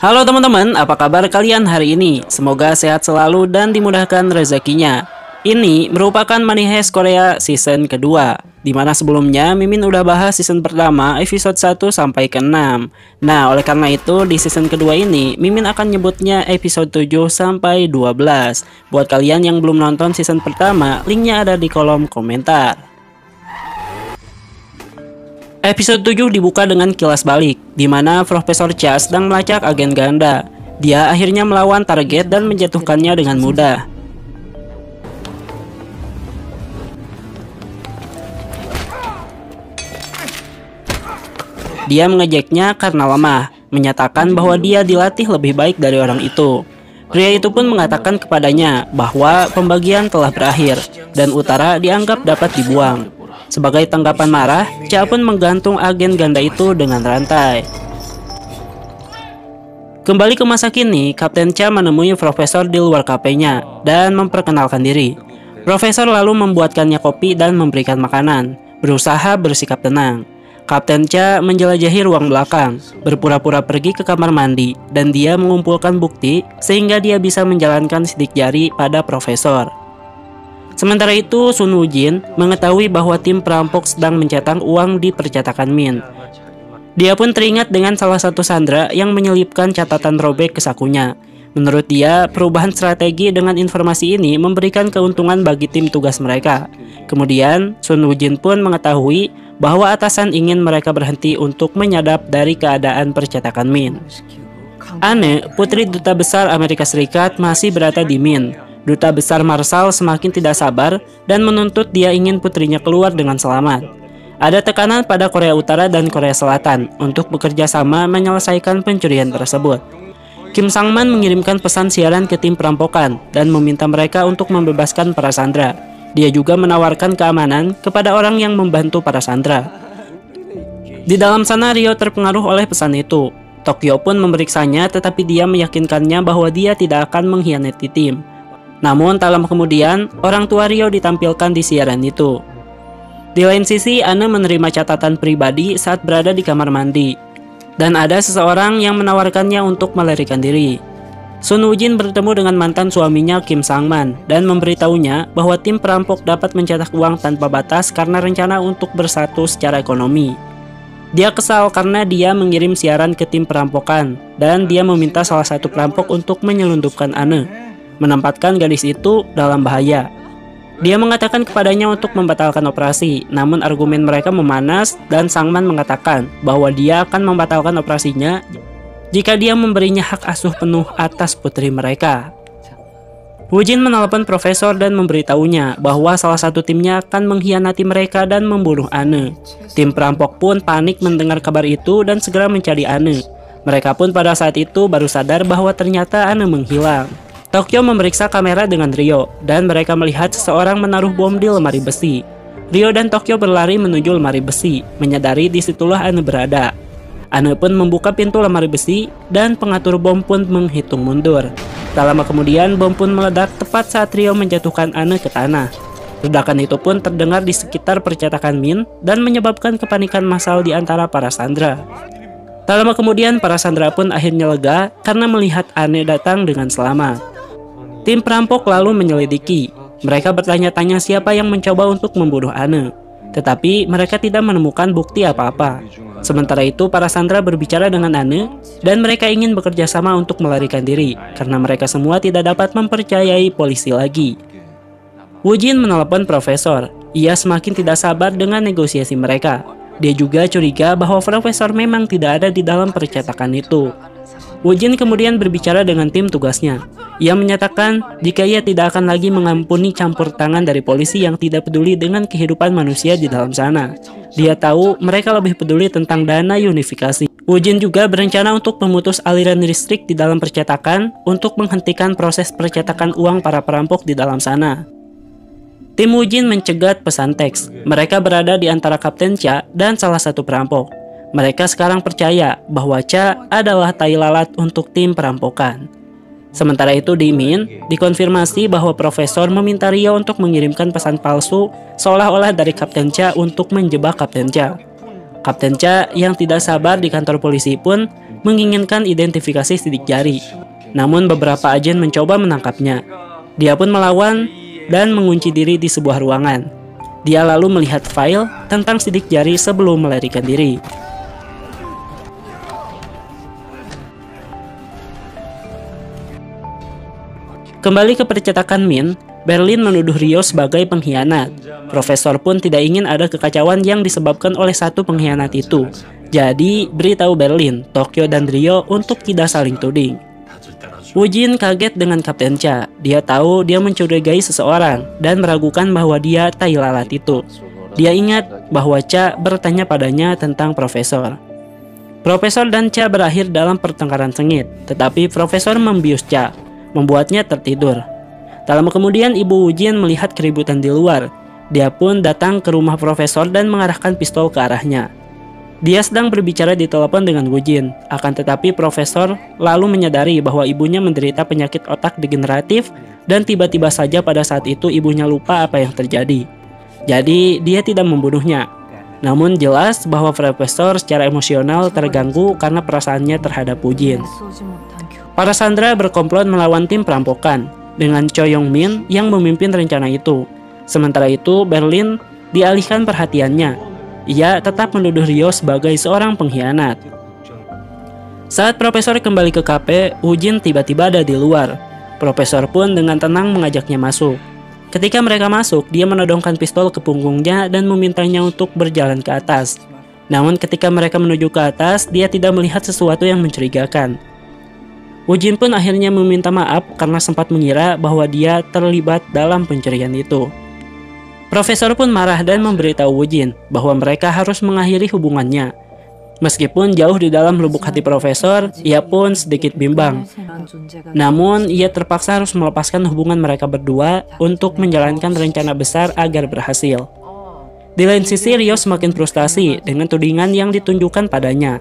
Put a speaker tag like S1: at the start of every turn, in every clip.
S1: Halo teman-teman, apa kabar kalian hari ini? Semoga sehat selalu dan dimudahkan rezekinya. Ini merupakan Money Heist Korea season kedua, dimana sebelumnya Mimin udah bahas season pertama episode 1 sampai ke 6. Nah, oleh karena itu di season kedua ini Mimin akan nyebutnya episode 7 sampai 12. Buat kalian yang belum nonton season pertama, linknya ada di kolom komentar. Episode 7 dibuka dengan kilas balik, di mana Profesor Cha sedang melacak agen ganda. Dia akhirnya melawan target dan menjatuhkannya dengan mudah. Dia mengejeknya karena lemah, menyatakan bahwa dia dilatih lebih baik dari orang itu. Pria itu pun mengatakan kepadanya bahwa pembagian telah berakhir, dan utara dianggap dapat dibuang. Sebagai tanggapan marah, Cha pun menggantung agen ganda itu dengan rantai. Kembali ke masa kini, Kapten Cha menemui Profesor di luar kafenya dan memperkenalkan diri. Profesor lalu membuatkannya kopi dan memberikan makanan, berusaha bersikap tenang. Kapten Cha menjelajahi ruang belakang, berpura-pura pergi ke kamar mandi, dan dia mengumpulkan bukti sehingga dia bisa menjalankan sidik jari pada Profesor. Sementara itu, Sun Woo-jin mengetahui bahwa tim perampok sedang mencetak uang di percetakan Min. Dia pun teringat dengan salah satu sandera yang menyelipkan catatan robek ke sakunya. Menurut dia, perubahan strategi dengan informasi ini memberikan keuntungan bagi tim tugas mereka. Kemudian, Sun Woo-jin pun mengetahui bahwa atasan ingin mereka berhenti untuk menyadap dari keadaan percetakan Min. Anne, putri duta besar Amerika Serikat, masih berada di Min. Duta besar Marshall semakin tidak sabar dan menuntut dia ingin putrinya keluar dengan selamat. Ada tekanan pada Korea Utara dan Korea Selatan untuk bekerja sama menyelesaikan pencurian tersebut. Kim Sang-man mengirimkan pesan siaran ke tim perampokan dan meminta mereka untuk membebaskan para sandera. Dia juga menawarkan keamanan kepada orang yang membantu para sandera. Di dalam sana, Rio terpengaruh oleh pesan itu. Tokyo pun memeriksanya, tetapi dia meyakinkannya bahwa dia tidak akan mengkhianati tim. Namun tak lama kemudian, orang tua Rio ditampilkan di siaran itu. Di lain sisi, Anne menerima catatan pribadi saat berada di kamar mandi. Dan ada seseorang yang menawarkannya untuk melarikan diri. Sun Woo-jin bertemu dengan mantan suaminya Kim Sang-man dan memberitahunya bahwa tim perampok dapat mencetak uang tanpa batas karena rencana untuk bersatu secara ekonomi. Dia kesal karena dia mengirim siaran ke tim perampokan dan dia meminta salah satu perampok untuk menyelundupkan Anne, menempatkan gadis itu dalam bahaya. Dia mengatakan kepadanya untuk membatalkan operasi, namun argumen mereka memanas dan Sang-man mengatakan bahwa dia akan membatalkan operasinya jika dia memberinya hak asuh penuh atas putri mereka. Woo-jin menelepon Profesor dan memberitahunya bahwa salah satu timnya akan mengkhianati mereka dan membunuh Anne. Tim perampok pun panik mendengar kabar itu dan segera mencari Anne. Mereka pun pada saat itu baru sadar bahwa ternyata Anne menghilang. Tokyo memeriksa kamera dengan Rio, dan mereka melihat seseorang menaruh bom di lemari besi. Rio dan Tokyo berlari menuju lemari besi, menyadari disitulah Anne berada. Anne pun membuka pintu lemari besi, dan pengatur bom pun menghitung mundur. Tak lama kemudian, bom pun meledak tepat saat Rio menjatuhkan Anne ke tanah. Ledakan itu pun terdengar di sekitar percetakan Min, dan menyebabkan kepanikan massal di antara para sandera. Tak lama kemudian, para sandera pun akhirnya lega karena melihat Anne datang dengan selamat. Tim perampok lalu menyelidiki. Mereka bertanya-tanya siapa yang mencoba untuk membunuh Anne. Tetapi mereka tidak menemukan bukti apa-apa. Sementara itu para sandera berbicara dengan Anne dan mereka ingin bekerja sama untuk melarikan diri karena mereka semua tidak dapat mempercayai polisi lagi. Woo-jin menelepon Profesor. Ia semakin tidak sabar dengan negosiasi mereka. Dia juga curiga bahwa Profesor memang tidak ada di dalam percetakan itu. Woo-jin kemudian berbicara dengan tim tugasnya. Ia menyatakan jika ia tidak akan lagi mengampuni campur tangan dari polisi yang tidak peduli dengan kehidupan manusia di dalam sana. Dia tahu mereka lebih peduli tentang dana unifikasi. Woo-jin juga berencana untuk memutus aliran listrik di dalam percetakan untuk menghentikan proses percetakan uang para perampok di dalam sana. Tim Woo-jin mencegat pesan teks. Mereka berada di antara Kapten Cha dan salah satu perampok. Mereka sekarang percaya bahwa Cha adalah tai lalat untuk tim perampokan. Sementara itu di Min, dikonfirmasi bahwa Profesor meminta Rio untuk mengirimkan pesan palsu seolah-olah dari Kapten Cha untuk menjebak Kapten Cha. Kapten Cha yang tidak sabar di kantor polisi pun menginginkan identifikasi sidik jari. Namun beberapa agen mencoba menangkapnya. Dia pun melawan dan mengunci diri di sebuah ruangan. Dia lalu melihat file tentang sidik jari sebelum melarikan diri. Kembali ke percetakan Min, Berlin menuduh Rio sebagai pengkhianat. Profesor pun tidak ingin ada kekacauan yang disebabkan oleh satu pengkhianat itu. Jadi, beritahu Berlin, Tokyo, dan Rio untuk tidak saling tuding. Woo-jin kaget dengan Kapten Cha. Dia tahu dia mencurigai seseorang dan meragukan bahwa dia tai lalat itu. Dia ingat bahwa Cha bertanya padanya tentang Profesor. Profesor dan Cha berakhir dalam pertengkaran sengit, tetapi Profesor membius Cha, membuatnya tertidur. Tak lama kemudian ibu Woo-jin melihat keributan di luar. Dia pun datang ke rumah Profesor dan mengarahkan pistol ke arahnya. Dia sedang berbicara di telepon dengan Woo-jin, akan tetapi Profesor lalu menyadari bahwa ibunya menderita penyakit otak degeneratif dan tiba-tiba saja pada saat itu ibunya lupa apa yang terjadi. Jadi dia tidak membunuhnya. Namun jelas bahwa Profesor secara emosional terganggu karena perasaannya terhadap Woo-jin. Para sandera berkomplot melawan tim perampokan dengan Cho Yong-min yang memimpin rencana itu. Sementara itu, Berlin dialihkan perhatiannya. Ia tetap menuduh Rio sebagai seorang pengkhianat. Saat Profesor kembali ke kafe, Woo-jin tiba-tiba ada di luar. Profesor pun dengan tenang mengajaknya masuk. Ketika mereka masuk, dia menodongkan pistol ke punggungnya dan memintanya untuk berjalan ke atas. Namun ketika mereka menuju ke atas, dia tidak melihat sesuatu yang mencurigakan. Woo-jin pun akhirnya meminta maaf karena sempat mengira bahwa dia terlibat dalam pencurian itu. Profesor pun marah dan memberitahu Woo-jin bahwa mereka harus mengakhiri hubungannya. Meskipun jauh di dalam lubuk hati Profesor, ia pun sedikit bimbang. Namun, ia terpaksa harus melepaskan hubungan mereka berdua untuk menjalankan rencana besar agar berhasil. Di lain sisi, Rio semakin frustasi dengan tudingan yang ditunjukkan padanya.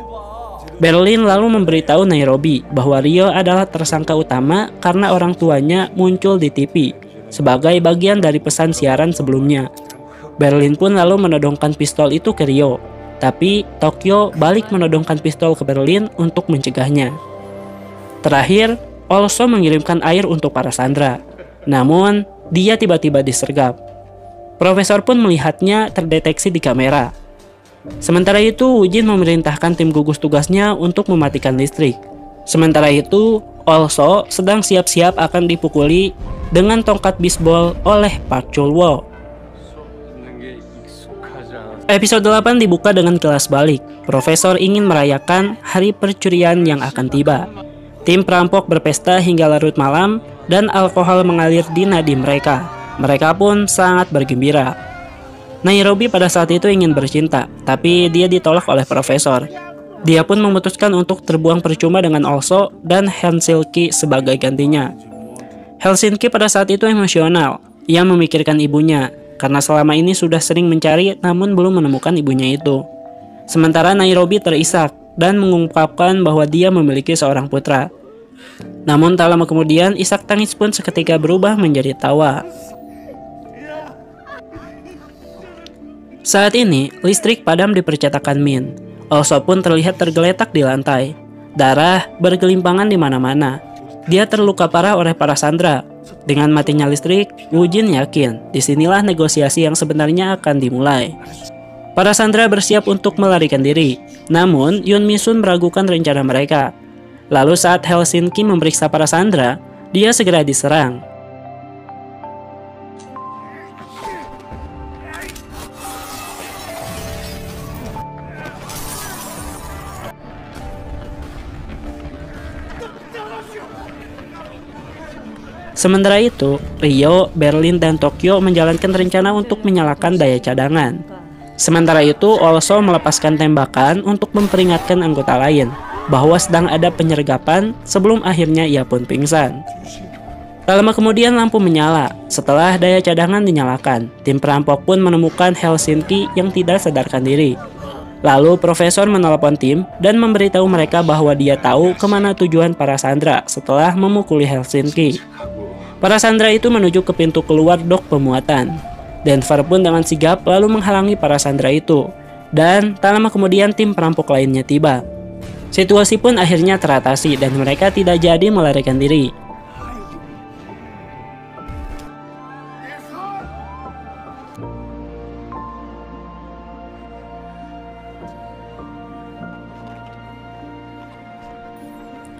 S1: Berlin lalu memberitahu Nairobi bahwa Rio adalah tersangka utama karena orang tuanya muncul di TV sebagai bagian dari pesan siaran sebelumnya. Berlin pun lalu menodongkan pistol itu ke Rio, tapi Tokyo balik menodongkan pistol ke Berlin untuk mencegahnya. Terakhir, Also mengirimkan air untuk para sandera, namun dia tiba-tiba disergap. Profesor pun melihatnya terdeteksi di kamera. Sementara itu, Woo-jin memerintahkan tim gugus tugasnya untuk mematikan listrik. Sementara itu, Also sedang siap-siap akan dipukuli dengan tongkat bisbol oleh Park Chul-woo. Episode 8 dibuka dengan kelas balik. Profesor ingin merayakan hari percurian yang akan tiba. Tim perampok berpesta hingga larut malam dan alkohol mengalir di nadi mereka. Mereka pun sangat bergembira. Nairobi pada saat itu ingin bercinta, tapi dia ditolak oleh Profesor. Dia pun memutuskan untuk terbuang percuma dengan Also dan Helsinki sebagai gantinya. Helsinki pada saat itu emosional. Ia memikirkan ibunya, karena selama ini sudah sering mencari namun belum menemukan ibunya itu. Sementara Nairobi terisak dan mengungkapkan bahwa dia memiliki seorang putra. Namun tak lama kemudian, isak tangis pun seketika berubah menjadi tawa. Saat ini, listrik padam di percetakan Min. Also pun terlihat tergeletak di lantai. Darah bergelimpangan di mana-mana. Dia terluka parah oleh para sandera. Dengan matinya listrik, Woo-jin yakin disinilah negosiasi yang sebenarnya akan dimulai. Para sandera bersiap untuk melarikan diri. Namun, Yoon Mi-sun meragukan rencana mereka. Lalu saat Helsinki memeriksa para sandera, dia segera diserang. Sementara itu, Rio, Berlin, dan Tokyo menjalankan rencana untuk menyalakan daya cadangan. Sementara itu, Also melepaskan tembakan untuk memperingatkan anggota lain bahwa sedang ada penyergapan sebelum akhirnya ia pun pingsan. Tak lama kemudian lampu menyala. Setelah daya cadangan dinyalakan, tim perampok pun menemukan Helsinki yang tidak sadarkan diri. Lalu Profesor menelepon tim dan memberitahu mereka bahwa dia tahu kemana tujuan para sandera setelah memukuli Helsinki. Para sandera itu menuju ke pintu keluar dok pemuatan. Denver pun dengan sigap lalu menghalangi para sandera itu. Dan tak lama kemudian tim perampok lainnya tiba. Situasi pun akhirnya teratasi dan mereka tidak jadi melarikan diri.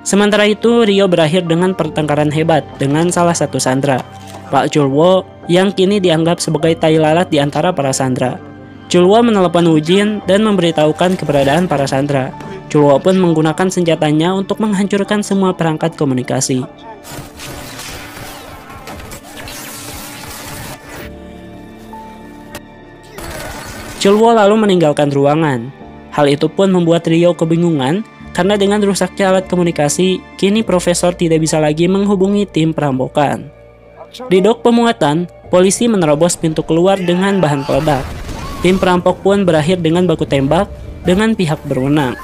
S1: Sementara itu, Rio berakhir dengan pertengkaran hebat dengan salah satu sandera, Pak Chulwo, yang kini dianggap sebagai tai lalat di antara para sandera. Chulwo menelepon Woo-jin dan memberitahukan keberadaan para sandera. Chulwo pun menggunakan senjatanya untuk menghancurkan semua perangkat komunikasi. Chulwo lalu meninggalkan ruangan. Hal itu pun membuat Rio kebingungan karena dengan rusaknya alat komunikasi, kini Profesor tidak bisa lagi menghubungi tim perampokan. Di dok pemuatan, polisi menerobos pintu keluar dengan bahan peledak. Tim perampok pun berakhir dengan baku tembak dengan pihak berwenang.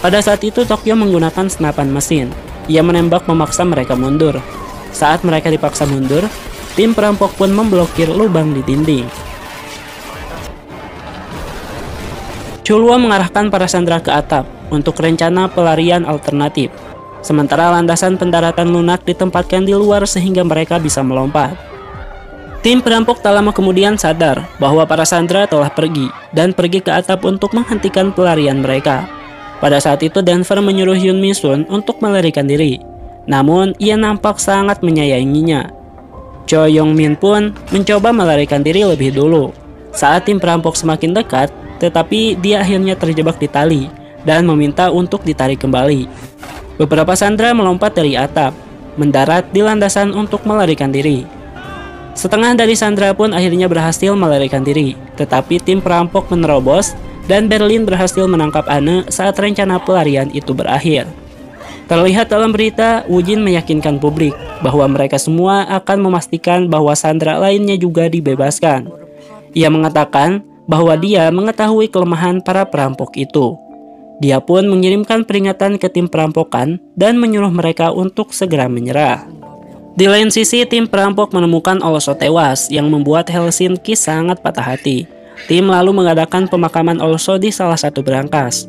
S1: Pada saat itu, Tokyo menggunakan senapan mesin. Ia menembak memaksa mereka mundur. Saat mereka dipaksa mundur, tim perampok pun memblokir lubang di dinding. Chulwo mengarahkan para sandera ke atap untuk rencana pelarian alternatif. Sementara landasan pendaratan lunak ditempatkan di luar sehingga mereka bisa melompat. Tim perampok tak lama kemudian sadar bahwa para sandera telah pergi dan pergi ke atap untuk menghentikan pelarian mereka. Pada saat itu Denver menyuruh Yoon Mi Sun untuk melarikan diri. Namun ia nampak sangat menyayanginya. Cho Yong Min pun mencoba melarikan diri lebih dulu. Saat tim perampok semakin dekat, tetapi dia akhirnya terjebak di tali dan meminta untuk ditarik kembali. Beberapa sandera melompat dari atap, mendarat di landasan untuk melarikan diri. Setengah dari sandera pun akhirnya berhasil melarikan diri, tetapi tim perampok menerobos dan Berlin berhasil menangkap Anne saat rencana pelarian itu berakhir. Terlihat dalam berita, Woo-jin meyakinkan publik bahwa mereka semua akan memastikan bahwa sandera lainnya juga dibebaskan. Ia mengatakan bahwa dia mengetahui kelemahan para perampok itu. Dia pun mengirimkan peringatan ke tim perampokan dan menyuruh mereka untuk segera menyerah. Di lain sisi, tim perampok menemukan Olso tewas yang membuat Helsinki sangat patah hati. Tim lalu mengadakan pemakaman Olso di salah satu berangkas.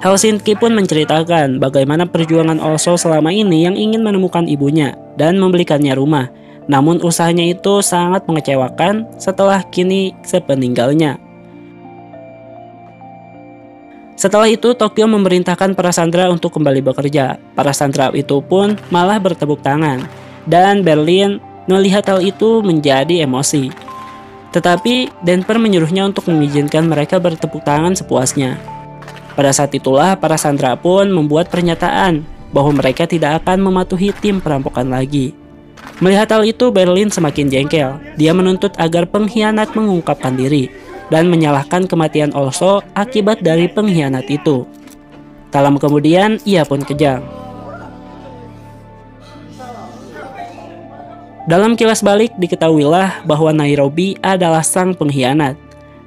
S1: Helsinki pun menceritakan bagaimana perjuangan Olso selama ini yang ingin menemukan ibunya dan membelikannya rumah. Namun usahanya itu sangat mengecewakan setelah kini sepeninggalnya. Setelah itu Tokyo memerintahkan para sandera untuk kembali bekerja. Para sandera itu pun malah bertepuk tangan. Dan Berlin melihat hal itu menjadi emosi. Tetapi Denver menyuruhnya untuk mengizinkan mereka bertepuk tangan sepuasnya. Pada saat itulah para sandera pun membuat pernyataan bahwa mereka tidak akan mematuhi tim perampokan lagi. Melihat hal itu, Berlin semakin jengkel. Dia menuntut agar pengkhianat mengungkapkan diri dan menyalahkan kematian Olso akibat dari pengkhianat itu. Tak lama kemudian, ia pun kejang. Dalam kilas balik diketahuilah bahwa Nairobi adalah sang pengkhianat.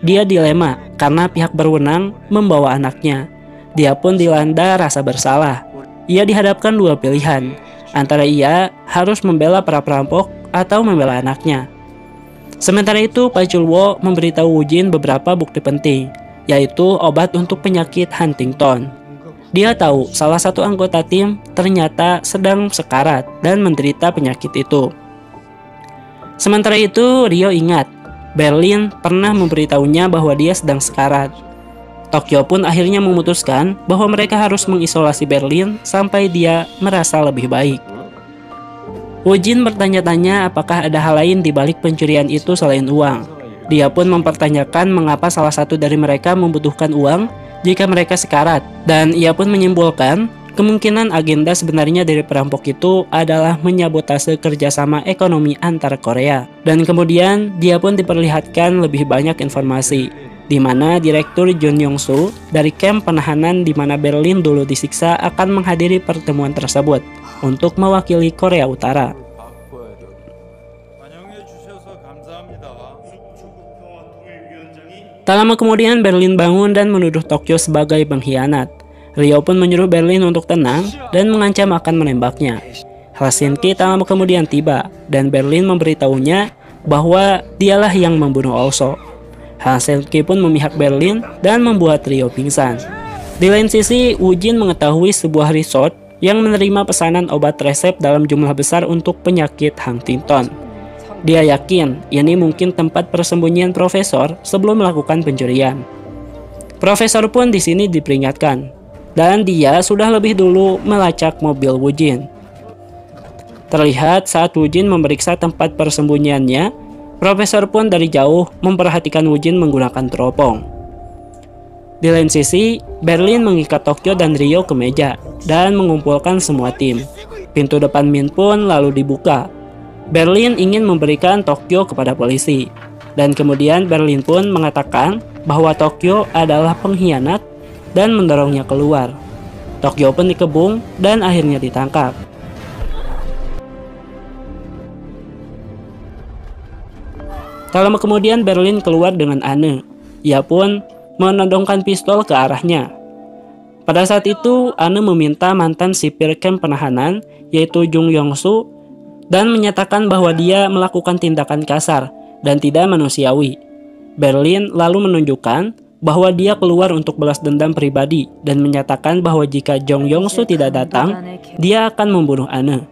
S1: Dia dilema karena pihak berwenang membawa anaknya. Dia pun dilanda rasa bersalah. Ia dihadapkan dua pilihan, antara ia harus membela para perampok atau membela anaknya. Sementara itu, Pak Chulwo memberitahu Woo-jin beberapa bukti penting, yaitu obat untuk penyakit Huntington. Dia tahu salah satu anggota tim ternyata sedang sekarat dan menderita penyakit itu. Sementara itu, Rio ingat Berlin pernah memberitahunya bahwa dia sedang sekarat. Tokyo pun akhirnya memutuskan bahwa mereka harus mengisolasi Berlin sampai dia merasa lebih baik. Woo-jin bertanya-tanya apakah ada hal lain di balik pencurian itu selain uang. Dia pun mempertanyakan mengapa salah satu dari mereka membutuhkan uang jika mereka sekarat. Dan ia pun menyimpulkan kemungkinan agenda sebenarnya dari perampok itu adalah menyabotase kerjasama ekonomi antar Korea. Dan kemudian dia pun diperlihatkan lebih banyak informasi, di mana Direktur Jun Yong-soo dari kamp penahanan di mana Berlin dulu disiksa akan menghadiri pertemuan tersebut untuk mewakili Korea Utara. Tak lama kemudian Berlin bangun dan menuduh Tokyo sebagai pengkhianat. Rio pun menyuruh Berlin untuk tenang dan mengancam akan menembaknya. Helsinki tak lama kemudian tiba dan Berlin memberitahunya bahwa dialah yang membunuh Also. Hanselke pun memihak Berlin dan membuat Rio pingsan. Di lain sisi, Woo-jin mengetahui sebuah resort yang menerima pesanan obat resep dalam jumlah besar untuk penyakit Huntington. Dia yakin ini mungkin tempat persembunyian profesor sebelum melakukan pencurian. Profesor pun di sini diperingatkan, dan dia sudah lebih dulu melacak mobil Woo-jin. Terlihat saat Woo-jin memeriksa tempat persembunyiannya, profesor pun dari jauh memperhatikan Woo-jin menggunakan teropong. Di lain sisi, Berlin mengikat Tokyo dan Rio ke meja dan mengumpulkan semua tim. Pintu depan Min pun lalu dibuka. Berlin ingin memberikan Tokyo kepada polisi. Dan kemudian Berlin pun mengatakan bahwa Tokyo adalah pengkhianat dan mendorongnya keluar. Tokyo pun dikebung dan akhirnya ditangkap. Tak lama kemudian Berlin keluar dengan Anne. Ia pun menodongkan pistol ke arahnya. Pada saat itu, Anne meminta mantan sipir kamp penahanan, yaitu Jung Yong-soo, dan menyatakan bahwa dia melakukan tindakan kasar dan tidak manusiawi. Berlin lalu menunjukkan bahwa dia keluar untuk balas dendam pribadi dan menyatakan bahwa jika Jung Yong-soo tidak datang, dia akan membunuh Anne.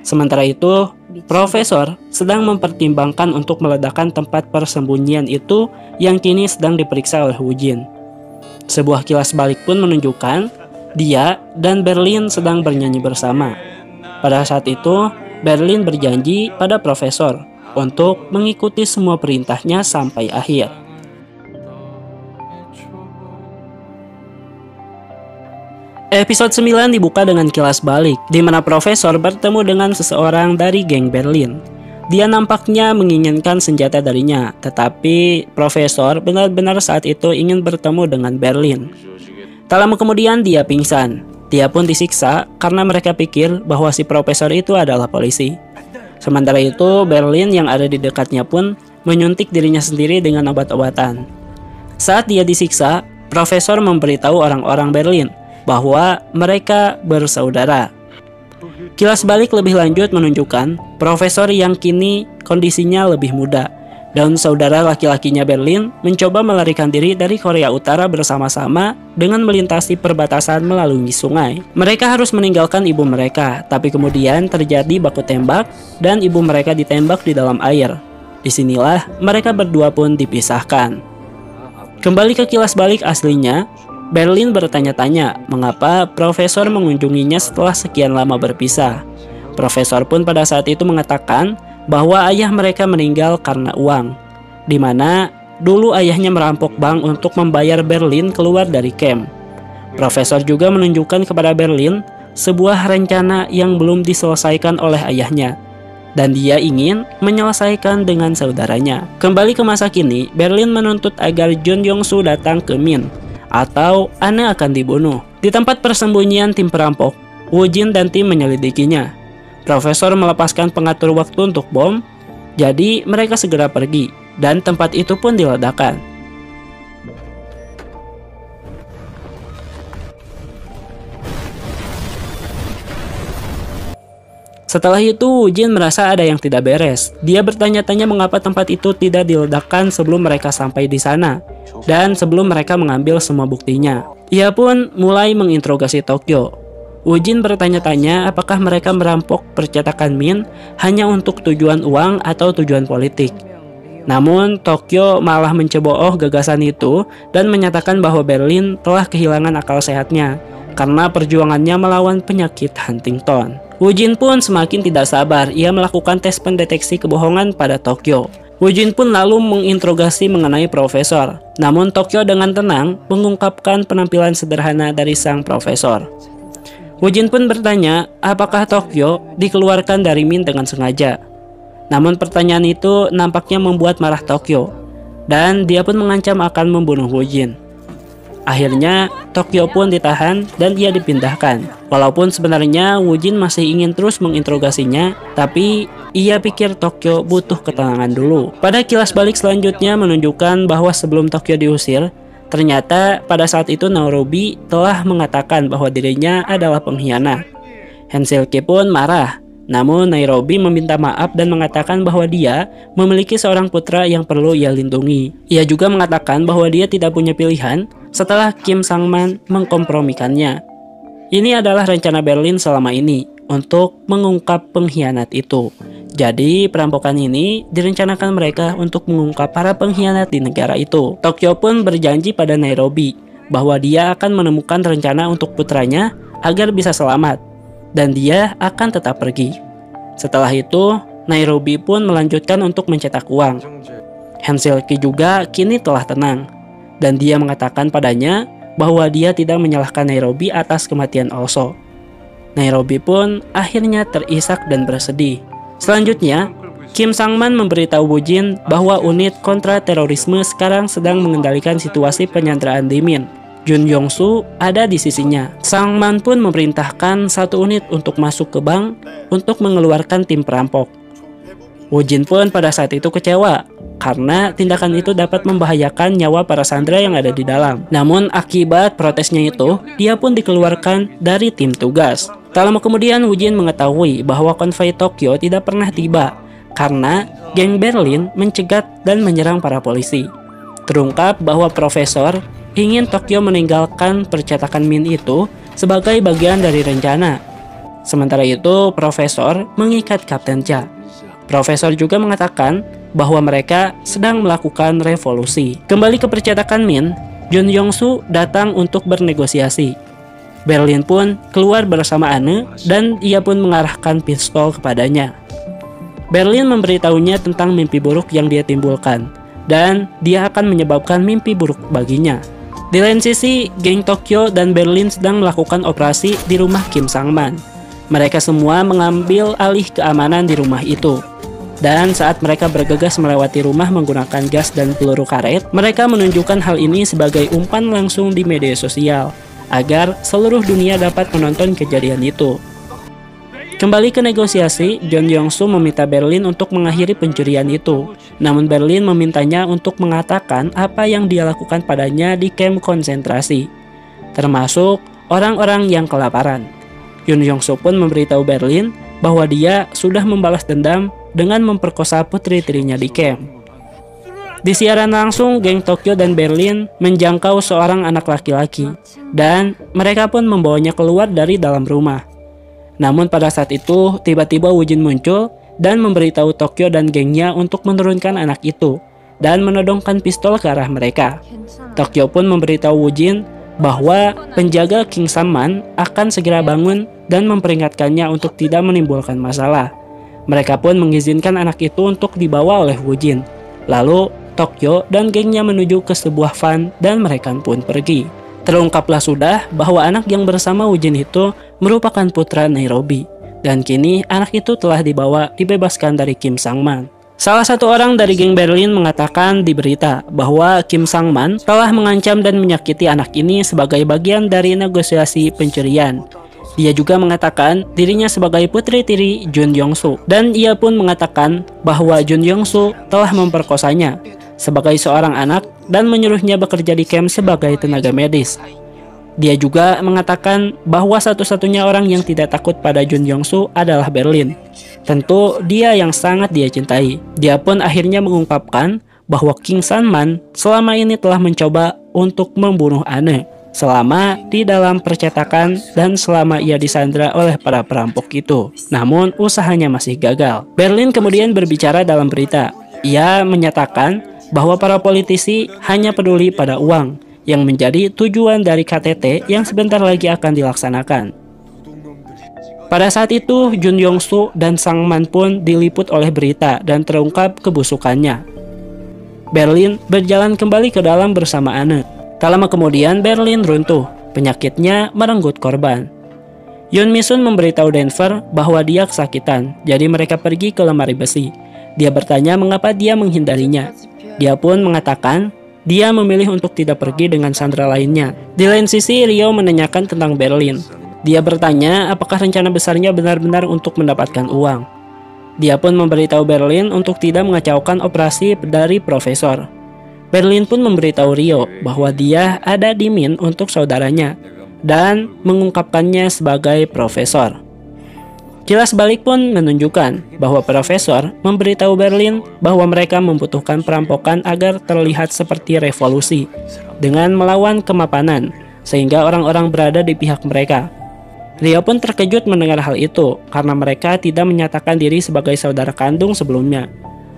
S1: Sementara itu, Profesor sedang mempertimbangkan untuk meledakkan tempat persembunyian itu yang kini sedang diperiksa oleh Woo-jin. Sebuah kilas balik pun menunjukkan dia dan Berlin sedang bernyanyi bersama. Pada saat itu, Berlin berjanji pada Profesor untuk mengikuti semua perintahnya sampai akhir. Episode 9 dibuka dengan kilas balik, di mana Profesor bertemu dengan seseorang dari geng Berlin. Dia nampaknya menginginkan senjata darinya, tetapi Profesor benar-benar saat itu ingin bertemu dengan Berlin. Tak lama kemudian dia pingsan. Dia pun disiksa karena mereka pikir bahwa si Profesor itu adalah polisi. Sementara itu, Berlin yang ada di dekatnya pun menyuntik dirinya sendiri dengan obat-obatan. Saat dia disiksa, Profesor memberitahu orang-orang Berlin bahwa mereka bersaudara. Kilas balik lebih lanjut menunjukkan Profesor yang kini kondisinya lebih muda, dan saudara laki-lakinya Berlin mencoba melarikan diri dari Korea Utara bersama-sama dengan melintasi perbatasan melalui sungai. Mereka harus meninggalkan ibu mereka, tapi kemudian terjadi baku tembak dan ibu mereka ditembak di dalam air. Disinilah mereka berdua pun dipisahkan. Kembali ke kilas balik aslinya, Berlin bertanya-tanya mengapa Profesor mengunjunginya setelah sekian lama berpisah. Profesor pun pada saat itu mengatakan bahwa ayah mereka meninggal karena uang, di mana dulu ayahnya merampok bank untuk membayar Berlin keluar dari camp. Profesor juga menunjukkan kepada Berlin sebuah rencana yang belum diselesaikan oleh ayahnya, dan dia ingin menyelesaikan dengan saudaranya. Kembali ke masa kini, Berlin menuntut agar Jung Yong-soo datang ke Min, atau Anne akan dibunuh. Di tempat persembunyian tim perampok, Woo-jin dan tim menyelidikinya. Profesor melepaskan pengatur waktu untuk bom, jadi mereka segera pergi, dan tempat itu pun diledakkan. Setelah itu, Woo-jin merasa ada yang tidak beres. Dia bertanya-tanya mengapa tempat itu tidak diledakkan sebelum mereka sampai di sana, dan sebelum mereka mengambil semua buktinya. Ia pun mulai menginterogasi Tokyo. Woo-jin bertanya-tanya apakah mereka merampok percetakan Min hanya untuk tujuan uang atau tujuan politik. Namun, Tokyo malah menceboh gagasan itu dan menyatakan bahwa Berlin telah kehilangan akal sehatnya karena perjuangannya melawan penyakit Huntington. Woo-jin pun semakin tidak sabar. Ia melakukan tes pendeteksi kebohongan pada Tokyo. Woo-jin pun lalu menginterogasi mengenai Profesor. Namun Tokyo dengan tenang mengungkapkan penampilan sederhana dari sang Profesor. Woo-jin pun bertanya apakah Tokyo dikeluarkan dari Min dengan sengaja. Namun pertanyaan itu nampaknya membuat marah Tokyo, dan dia pun mengancam akan membunuh Woo-jin. Akhirnya Tokyo pun ditahan dan ia dipindahkan. Walaupun sebenarnya Woo-jin masih ingin terus menginterogasinya, tapi ia pikir Tokyo butuh ketenangan dulu. Pada kilas balik selanjutnya menunjukkan bahwa sebelum Tokyo diusir, ternyata pada saat itu Nairobi telah mengatakan bahwa dirinya adalah pengkhianat. Hanselke pun marah Namun Nairobi meminta maaf dan mengatakan bahwa dia memiliki seorang putra yang perlu ia lindungi. Ia juga mengatakan bahwa dia tidak punya pilihan setelah Kim Sang-man mengkompromikannya. Ini adalah rencana Berlin selama ini untuk mengungkap pengkhianat itu. Jadi perampokan ini direncanakan mereka untuk mengungkap para pengkhianat di negara itu. Tokyo pun berjanji pada Nairobi bahwa dia akan menemukan rencana untuk putranya agar bisa selamat, dan dia akan tetap pergi. Setelah itu, Nairobi pun melanjutkan untuk mencetak uang. Han Seol-ki juga kini telah tenang, dan dia mengatakan padanya bahwa dia tidak menyalahkan Nairobi atas kematian Also. Nairobi pun akhirnya terisak dan bersedih. Selanjutnya, Kim Sang-man memberitahu Woo Jin bahwa unit kontra terorisme sekarang sedang mengendalikan situasi penyanderaan di Min. Jun Yong-soo ada di sisinya. Sang-man pun memerintahkan satu unit untuk masuk ke bank untuk mengeluarkan tim perampok. Woo Jin pun pada saat itu kecewa karena tindakan itu dapat membahayakan nyawa para sandera yang ada di dalam. Namun akibat protesnya itu, dia pun dikeluarkan dari tim tugas. Tak lama kemudian Woo Jin mengetahui bahwa konvoi Tokyo tidak pernah tiba karena geng Berlin mencegat dan menyerang para polisi. Terungkap bahwa Profesor ingin Tokyo meninggalkan percetakan Min itu sebagai bagian dari rencana. Sementara itu, Profesor mengikat Kapten Cha. Profesor juga mengatakan bahwa mereka sedang melakukan revolusi. Kembali ke percetakan Min, Jun Yong-soo datang untuk bernegosiasi. Berlin pun keluar bersama Anne dan ia pun mengarahkan pistol kepadanya. Berlin memberitahunya tentang mimpi buruk yang dia timbulkan, dan dia akan menyebabkan mimpi buruk baginya. Di lain sisi, geng Tokyo dan Berlin sedang melakukan operasi di rumah Kim Sang-man. Mereka semua mengambil alih keamanan di rumah itu. Dan saat mereka bergegas melewati rumah menggunakan gas dan peluru karet, mereka menunjukkan hal ini sebagai umpan langsung di media sosial, agar seluruh dunia dapat menonton kejadian itu. Kembali ke negosiasi, Jun Yong-soo meminta Berlin untuk mengakhiri pencurian itu. Namun Berlin memintanya untuk mengatakan apa yang dia lakukan padanya di kamp konsentrasi, termasuk orang-orang yang kelaparan. Jun Yong-soo pun memberitahu Berlin bahwa dia sudah membalas dendam dengan memperkosa putri-putrinya di kamp. Di siaran langsung, geng Tokyo dan Berlin menjangkau seorang anak laki-laki, dan mereka pun membawanya keluar dari dalam rumah. Namun pada saat itu, tiba-tiba Woo Jin muncul dan memberitahu Tokyo dan gengnya untuk menurunkan anak itu dan menodongkan pistol ke arah mereka. Tokyo pun memberitahu Woo Jin bahwa penjaga Kim Sang-man akan segera bangun dan memperingatkannya untuk tidak menimbulkan masalah. Mereka pun mengizinkan anak itu untuk dibawa oleh Woo Jin. Lalu Tokyo dan gengnya menuju ke sebuah van dan mereka pun pergi. Terungkaplah sudah bahwa anak yang bersama Woo Jin itu merupakan putra Nairobi, dan kini anak itu telah dibebaskan dari Kim Sang-man. Salah satu orang dari geng Berlin mengatakan di berita bahwa Kim Sang-man telah mengancam dan menyakiti anak ini sebagai bagian dari negosiasi pencurian. Dia juga mengatakan dirinya sebagai putri tiri Jun Yong-soo, dan ia pun mengatakan bahwa Jun Yong-soo telah memperkosanya sebagai seorang anak dan menyuruhnya bekerja di camp sebagai tenaga medis. Dia juga mengatakan bahwa satu-satunya orang yang tidak takut pada Jun Yong-soo adalah Berlin. Tentu dia yang sangat dia cintai. Dia pun akhirnya mengungkapkan bahwa Kim Sang-man selama ini telah mencoba untuk membunuh Anne selama di dalam percetakan dan selama ia disandra oleh para perampok itu. Namun usahanya masih gagal. Berlin kemudian berbicara dalam berita. Ia menyatakan bahwa para politisi hanya peduli pada uang yang menjadi tujuan dari KTT yang sebentar lagi akan dilaksanakan. Pada saat itu, Jun Yong-soo dan Sang-man pun diliput oleh berita dan terungkap kebusukannya. Berlin berjalan kembali ke dalam bersama Anne. Tak lama kemudian Berlin runtuh, penyakitnya merenggut korban. Yoon Mi-sun memberitahu Denver bahwa dia kesakitan, jadi mereka pergi ke lemari besi. Dia bertanya mengapa dia menghindarinya. Dia pun mengatakan dia memilih untuk tidak pergi dengan sandera lainnya. Di lain sisi, Rio menanyakan tentang Berlin. Dia bertanya apakah rencana besarnya benar-benar untuk mendapatkan uang. Dia pun memberitahu Berlin untuk tidak mengacaukan operasi dari Profesor. Berlin pun memberitahu Rio bahwa dia ada di Min untuk saudaranya dan mengungkapkannya sebagai Profesor. Kilas balik pun menunjukkan bahwa profesor memberitahu Berlin bahwa mereka membutuhkan perampokan agar terlihat seperti revolusi dengan melawan kemapanan, sehingga orang-orang berada di pihak mereka. Rio pun terkejut mendengar hal itu karena mereka tidak menyatakan diri sebagai saudara kandung sebelumnya.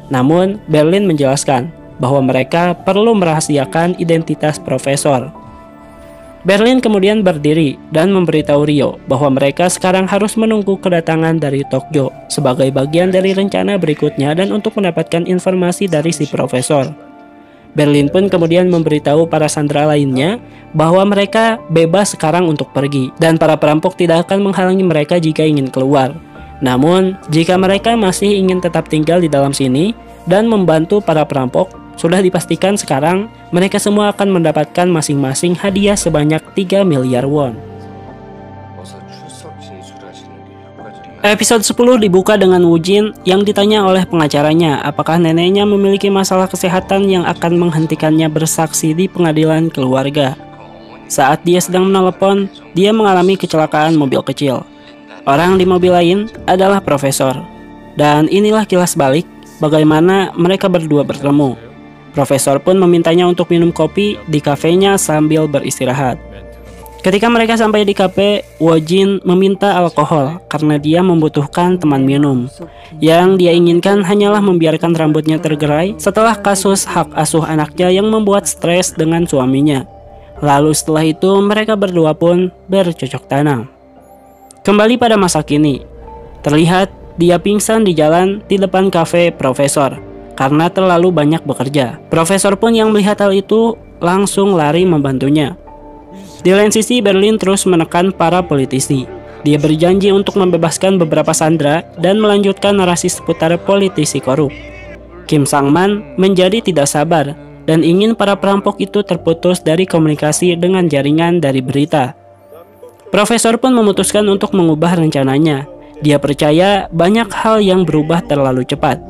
S1: Namun, Berlin menjelaskan bahwa mereka perlu merahasiakan identitas profesor. Berlin kemudian berdiri dan memberitahu Rio bahwa mereka sekarang harus menunggu kedatangan dari Tokyo sebagai bagian dari rencana berikutnya dan untuk mendapatkan informasi dari si profesor. Berlin pun kemudian memberitahu para sandera lainnya bahwa mereka bebas sekarang untuk pergi dan para perampok tidak akan menghalangi mereka jika ingin keluar. Namun, jika mereka masih ingin tetap tinggal di dalam sini dan membantu para perampok, sudah dipastikan sekarang mereka semua akan mendapatkan masing-masing hadiah sebanyak 3 miliar won. Episode 10 dibuka dengan Woojin yang ditanya oleh pengacaranya apakah neneknya memiliki masalah kesehatan yang akan menghentikannya bersaksi di pengadilan keluarga. Saat dia sedang menelepon, dia mengalami kecelakaan mobil kecil. Orang di mobil lain adalah profesor. Dan inilah kilas balik bagaimana mereka berdua bertemu. Profesor pun memintanya untuk minum kopi di kafenya sambil beristirahat. Ketika mereka sampai di kafe, Woojin meminta alkohol karena dia membutuhkan teman minum. Yang dia inginkan hanyalah membiarkan rambutnya tergerai setelah kasus hak asuh anaknya yang membuat stres dengan suaminya. Lalu setelah itu mereka berdua pun bercocok tanam. Kembali pada masa kini, terlihat dia pingsan di jalan di depan kafe Profesor karena terlalu banyak bekerja. Profesor pun yang melihat hal itu langsung lari membantunya. Di lain sisi, Berlin terus menekan para politisi. Dia berjanji untuk membebaskan beberapa sandera dan melanjutkan narasi seputar politisi korup. Kim Sang-man menjadi tidak sabar dan ingin para perampok itu terputus dari komunikasi dengan jaringan dari berita. Profesor pun memutuskan untuk mengubah rencananya. Dia percaya banyak hal yang berubah terlalu cepat.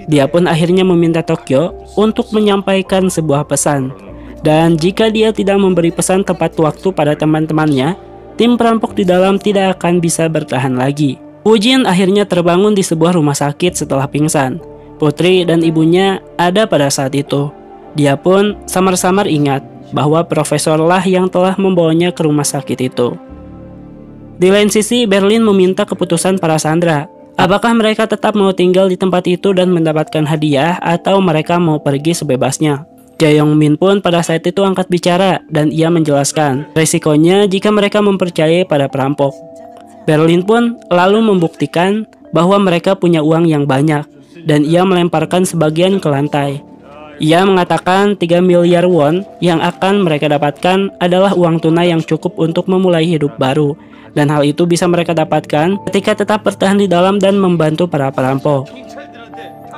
S1: Dia pun akhirnya meminta Tokyo untuk menyampaikan sebuah pesan. Dan jika dia tidak memberi pesan tepat waktu pada teman-temannya, tim perampok di dalam tidak akan bisa bertahan lagi. Woojin akhirnya terbangun di sebuah rumah sakit setelah pingsan. Putri dan ibunya ada pada saat itu. Dia pun samar-samar ingat bahwa profesorlah yang telah membawanya ke rumah sakit itu. Di lain sisi, Berlin meminta keputusan para sandera. Apakah mereka tetap mau tinggal di tempat itu dan mendapatkan hadiah atau mereka mau pergi sebebasnya? Jae-yong Min pun pada saat itu angkat bicara dan ia menjelaskan resikonya jika mereka mempercayai pada perampok. Berlin pun lalu membuktikan bahwa mereka punya uang yang banyak dan ia melemparkan sebagian ke lantai. Ia mengatakan 3 miliar won yang akan mereka dapatkan adalah uang tunai yang cukup untuk memulai hidup baru. Dan hal itu bisa mereka dapatkan ketika tetap bertahan di dalam dan membantu para perampok.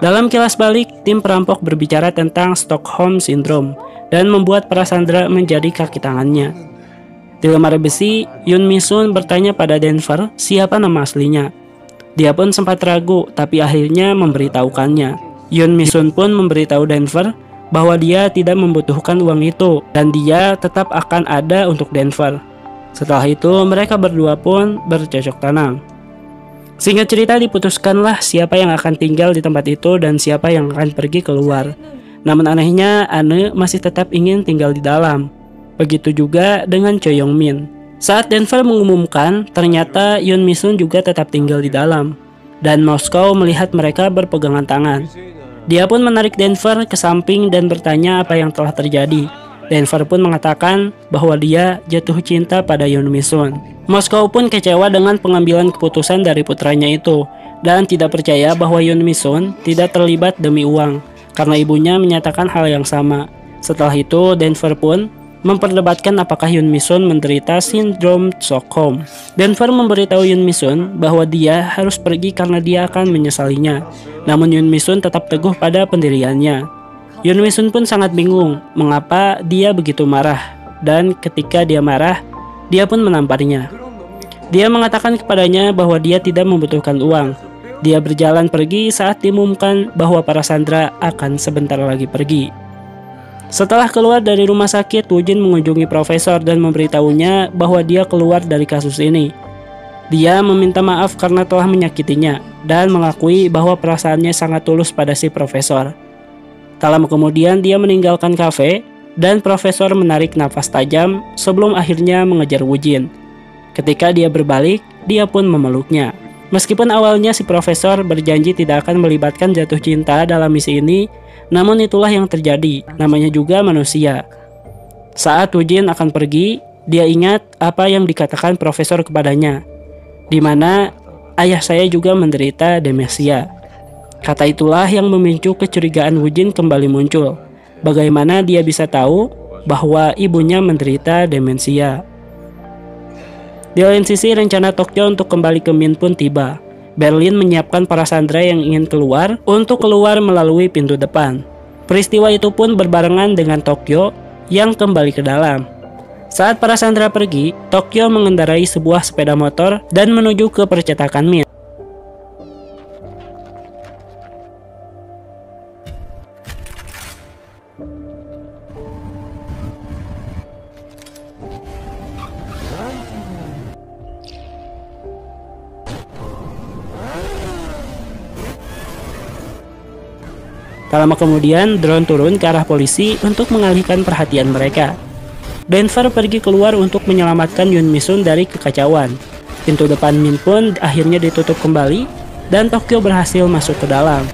S1: Dalam kilas balik, tim perampok berbicara tentang Stockholm Syndrome dan membuat para sandera menjadi kaki tangannya. Di lemari besi, Yoon Mi-sun bertanya pada Denver siapa nama aslinya. Dia pun sempat ragu, tapi akhirnya memberitahukannya. Yoon Mi-sun pun memberitahu Denver bahwa dia tidak membutuhkan uang itu dan dia tetap akan ada untuk Denver. Setelah itu, mereka berdua pun bercocok tanam. Singkat cerita, diputuskanlah siapa yang akan tinggal di tempat itu dan siapa yang akan pergi keluar. Namun anehnya, Ane masih tetap ingin tinggal di dalam. Begitu juga dengan Choi Yong Min. Saat Denver mengumumkan, ternyata Yoon Mi-sun juga tetap tinggal di dalam. Dan Moskow melihat mereka berpegangan tangan. Dia pun menarik Denver ke samping dan bertanya apa yang telah terjadi. Denver pun mengatakan bahwa dia jatuh cinta pada Yoon Mi-sun. Moskow pun kecewa dengan pengambilan keputusan dari putranya itu dan tidak percaya bahwa Yoon Mi-sun tidak terlibat demi uang karena ibunya menyatakan hal yang sama. Setelah itu, Denver pun memperdebatkan apakah Yoon Mi-sun menderita sindrom Stockholm. Denver memberitahu Yoon Mi-sun bahwa dia harus pergi karena dia akan menyesalinya. Namun Yoon Mi-sun tetap teguh pada pendiriannya. Yoon Mi-sun pun sangat bingung mengapa dia begitu marah, dan ketika dia marah, dia pun menamparnya. Dia mengatakan kepadanya bahwa dia tidak membutuhkan uang. Dia berjalan pergi saat diumumkan bahwa para sandera akan sebentar lagi pergi. Setelah keluar dari rumah sakit, Woojin mengunjungi profesor dan memberitahunya bahwa dia keluar dari kasus ini. Dia meminta maaf karena telah menyakitinya dan mengakui bahwa perasaannya sangat tulus pada si profesor. Tak lama kemudian dia meninggalkan kafe dan profesor menarik nafas tajam sebelum akhirnya mengejar Woo-jin. Ketika dia berbalik, dia pun memeluknya. Meskipun awalnya si profesor berjanji tidak akan melibatkan jatuh cinta dalam misi ini, namun itulah yang terjadi, namanya juga manusia. Saat Woo-jin akan pergi, dia ingat apa yang dikatakan profesor kepadanya, di mana ayah saya juga menderita demensia. Kata itulah yang memicu kecurigaan Woo-jin kembali muncul. Bagaimana dia bisa tahu bahwa ibunya menderita demensia? Di lain sisi, rencana Tokyo untuk kembali ke Min pun tiba. Berlin menyiapkan para sandera yang ingin keluar untuk keluar melalui pintu depan. Peristiwa itu pun berbarengan dengan Tokyo yang kembali ke dalam. Saat para sandera pergi, Tokyo mengendarai sebuah sepeda motor dan menuju ke percetakan Min. Tak lama kemudian, drone turun ke arah polisi untuk mengalihkan perhatian mereka. Denver pergi keluar untuk menyelamatkan Yoon Mi-sun dari kekacauan. Pintu depan Min pun akhirnya ditutup kembali, dan Tokyo berhasil masuk ke dalam.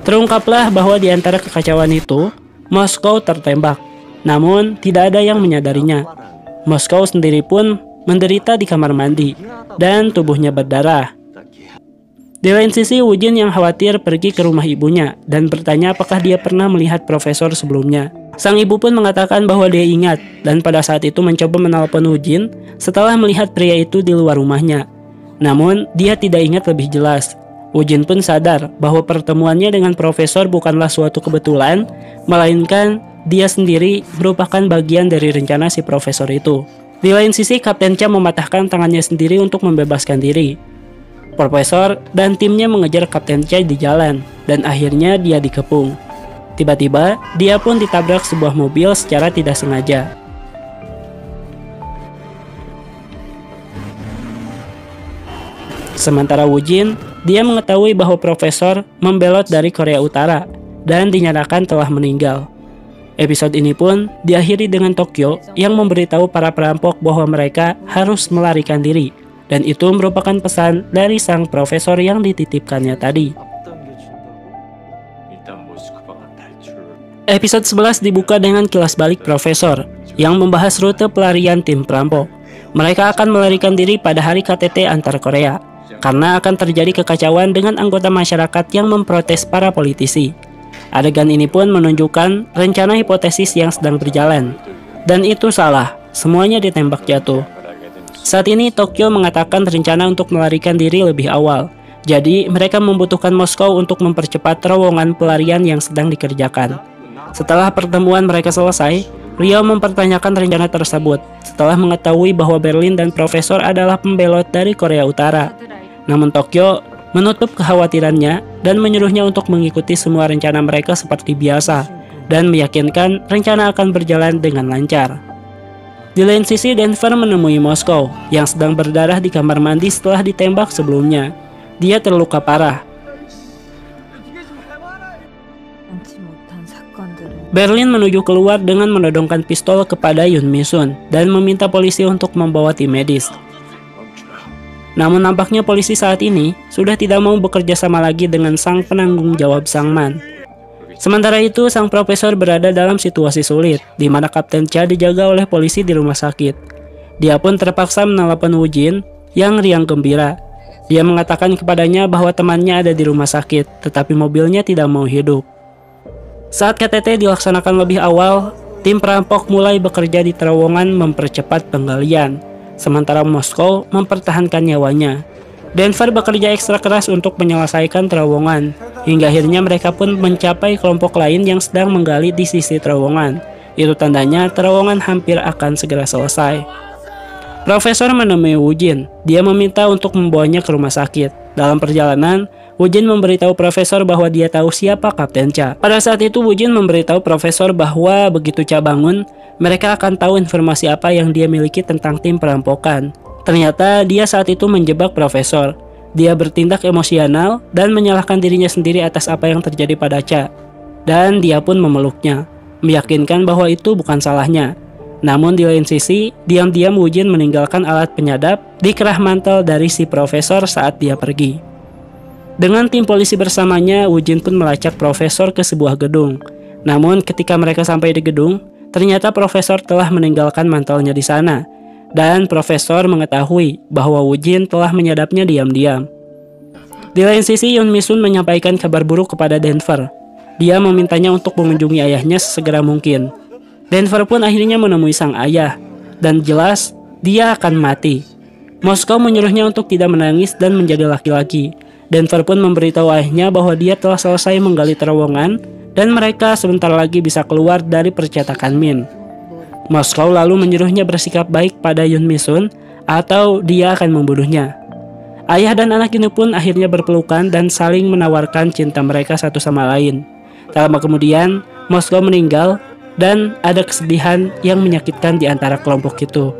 S1: Terungkaplah bahwa di antara kekacauan itu, Moskow tertembak. Namun, tidak ada yang menyadarinya. Moskow sendiri pun menderita di kamar mandi, dan tubuhnya berdarah. Di lain sisi, Woo-jin yang khawatir pergi ke rumah ibunya, dan bertanya apakah dia pernah melihat profesor sebelumnya. Sang ibu pun mengatakan bahwa dia ingat, dan pada saat itu mencoba menelpon Woo-jin setelah melihat pria itu di luar rumahnya. Namun, dia tidak ingat lebih jelas. Woo-jin pun sadar bahwa pertemuannya dengan profesor bukanlah suatu kebetulan, melainkan dia sendiri merupakan bagian dari rencana si profesor itu. Di lain sisi, Kapten Cha mematahkan tangannya sendiri untuk membebaskan diri. Profesor dan timnya mengejar Kapten Cha di jalan, dan akhirnya dia dikepung. Tiba-tiba, dia pun ditabrak sebuah mobil secara tidak sengaja. Sementara Woo-jin, dia mengetahui bahwa profesor membelot dari Korea Utara dan dinyatakan telah meninggal. Episode ini pun diakhiri dengan Tokyo yang memberitahu para perampok bahwa mereka harus melarikan diri, dan itu merupakan pesan dari sang profesor yang dititipkannya tadi. Episode 11 dibuka dengan kilas balik profesor yang membahas rute pelarian tim perampok. Mereka akan melarikan diri pada hari KTT antar Korea karena akan terjadi kekacauan dengan anggota masyarakat yang memprotes para politisi. Adegan ini pun menunjukkan rencana hipotesis yang sedang berjalan. Dan itu salah, semuanya ditembak jatuh. Saat ini Tokyo mengatakan rencana untuk melarikan diri lebih awal. Jadi mereka membutuhkan Moskow untuk mempercepat terowongan pelarian yang sedang dikerjakan. Setelah pertemuan mereka selesai, Rio mempertanyakan rencana tersebut setelah mengetahui bahwa Berlin dan profesor adalah pembelot dari Korea Utara. Namun Tokyo menutup kekhawatirannya dan menyuruhnya untuk mengikuti semua rencana mereka seperti biasa dan meyakinkan rencana akan berjalan dengan lancar. Di lain sisi, Denver menemui Moskow yang sedang berdarah di kamar mandi setelah ditembak sebelumnya. Dia terluka parah. Berlin menuju keluar dengan menodongkan pistol kepada Yoon Mi-sun dan meminta polisi untuk membawa tim medis. Namun nampaknya polisi saat ini sudah tidak mau bekerja sama lagi dengan sang penanggung jawab Sangman. Sementara itu, sang profesor berada dalam situasi sulit, di mana Kapten Cha dijaga oleh polisi di rumah sakit. Dia pun terpaksa menelepon Woo-jin yang riang gembira. Dia mengatakan kepadanya bahwa temannya ada di rumah sakit, tetapi mobilnya tidak mau hidup. Saat KTT dilaksanakan lebih awal, tim perampok mulai bekerja di terowongan mempercepat penggalian. Sementara Moskow mempertahankan nyawanya. Denver bekerja ekstra keras untuk menyelesaikan terowongan, hingga akhirnya mereka pun mencapai kelompok lain yang sedang menggali di sisi terowongan. Itu tandanya terowongan hampir akan segera selesai. Profesor menemui Woo-jin. Dia meminta untuk membawanya ke rumah sakit. Dalam perjalanan, Woo-jin memberitahu profesor bahwa dia tahu siapa Kapten Cha. Pada saat itu Woo-jin memberitahu profesor bahwa begitu Cha bangun, mereka akan tahu informasi apa yang dia miliki tentang tim perampokan. Ternyata dia saat itu menjebak profesor. Dia bertindak emosional dan menyalahkan dirinya sendiri atas apa yang terjadi pada Cha. Dan dia pun memeluknya, meyakinkan bahwa itu bukan salahnya. Namun di lain sisi, diam-diam Woo-jin meninggalkan alat penyadap di kerah mantel dari si profesor saat dia pergi. Dengan tim polisi bersamanya, Woo-jin pun melacak profesor ke sebuah gedung. Namun ketika mereka sampai di gedung, ternyata profesor telah meninggalkan mantelnya di sana. Dan profesor mengetahui bahwa Woo-jin telah menyadapnya diam-diam. Di lain sisi, Yoon Mi-sun menyampaikan kabar buruk kepada Denver. Dia memintanya untuk mengunjungi ayahnya sesegera mungkin. Denver pun akhirnya menemui sang ayah, dan jelas dia akan mati. Moskow menyuruhnya untuk tidak menangis dan menjadi laki-laki. Denver pun memberitahu ayahnya bahwa dia telah selesai menggali terowongan dan mereka sebentar lagi bisa keluar dari percetakan Min. Moskow lalu menyuruhnya bersikap baik pada Yoon Mi-sun atau dia akan membunuhnya. Ayah dan anak ini pun akhirnya berpelukan dan saling menawarkan cinta mereka satu sama lain. Tak lama kemudian, Moskow meninggal dan ada kesedihan yang menyakitkan di antara kelompok itu.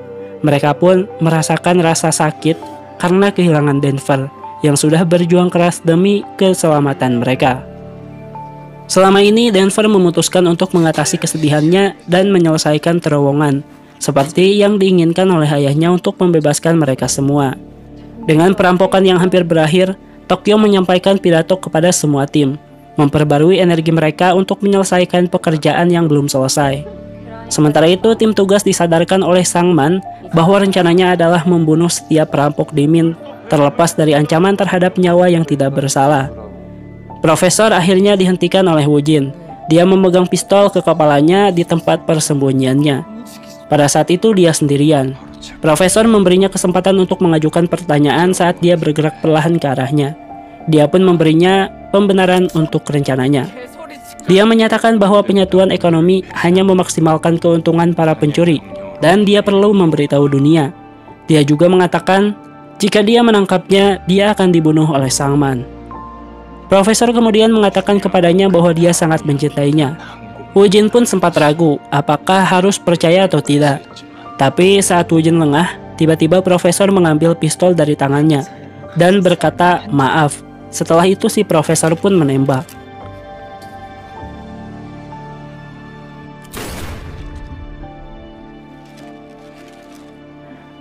S1: Mereka pun merasakan rasa sakit karena kehilangan Denver yang sudah berjuang keras demi keselamatan mereka. Selama ini Denver memutuskan untuk mengatasi kesedihannya dan menyelesaikan terowongan, seperti yang diinginkan oleh ayahnya untuk membebaskan mereka semua. Dengan perampokan yang hampir berakhir, Tokyo menyampaikan pidato kepada semua tim, memperbarui energi mereka untuk menyelesaikan pekerjaan yang belum selesai. Sementara itu, tim tugas disadarkan oleh Sang Man bahwa rencananya adalah membunuh setiap perampok di Min, terlepas dari ancaman terhadap nyawa yang tidak bersalah. Profesor akhirnya dihentikan oleh Woo-jin. Dia memegang pistol ke kepalanya di tempat persembunyiannya. Pada saat itu dia sendirian. Profesor memberinya kesempatan untuk mengajukan pertanyaan saat dia bergerak perlahan ke arahnya. Dia pun memberinya pembenaran untuk rencananya. Dia menyatakan bahwa penyatuan ekonomi hanya memaksimalkan keuntungan para pencuri, dan dia perlu memberitahu dunia. Dia juga mengatakan, jika dia menangkapnya, dia akan dibunuh oleh Sang Man. Profesor kemudian mengatakan kepadanya bahwa dia sangat mencintainya. Woo-jin pun sempat ragu, apakah harus percaya atau tidak. Tapi saat Woo-jin lengah, tiba-tiba profesor mengambil pistol dari tangannya, dan berkata, maaf. Setelah itu si profesor pun menembak.